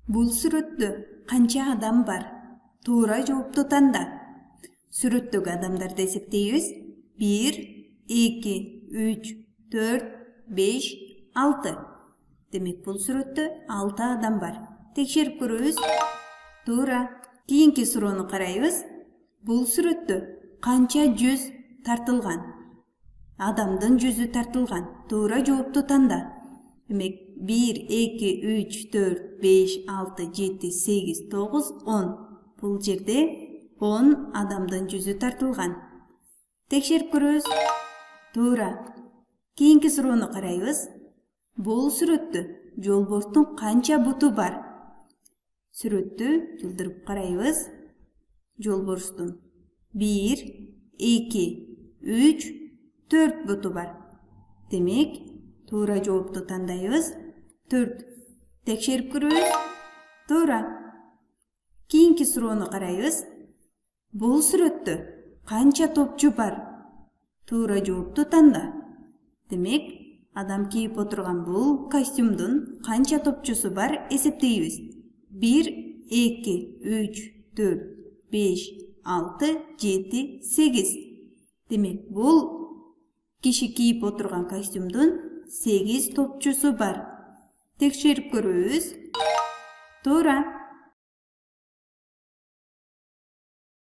Бул сүрөттө канча адам бар? Туура жоопту танда. Сүрөттөгү адамдарды эсептейбиз. 1, 2, 3, 4, 5, 6. Демек бул сүрөттө 6 адам бар. Текшерип көрөбүз. Туура. Кийинки суроону карайбыз. Бул сүрөттө канча жүз тартылган? Адамдын жүзү тартылган. Туура жоопту танда. Демек 1, 2, 3, 4, 5, 6, 7, 8, 9, 10. Бул жерде 10 адамдын жүзү тартылган. Текшерип көрөбүз. Туура. Кийинки суроону карайбыз. Бул сүрөттө жолборстун канча буту бар? Сүрөттү жылдырып карайбыз. Жолборстун 1, 2, 3, 4 буту бар. Демек, туура жоопту тандайбыз. 4. Текшерип көрөбүз. Туура. Кийинки суроону карайбыз. Бул сүрөттө канча топчу бар? Туура жоопту танда. Демек, адам кийип отурган бул костюмдун канча топчусу бар эсептейбиз. 1, 2, 3, 4, 5, 6, 7, 8. Демек, бул киши кийип отурган костюмдун 8 топчусу бар. Текшерип көрөбүз. Туура.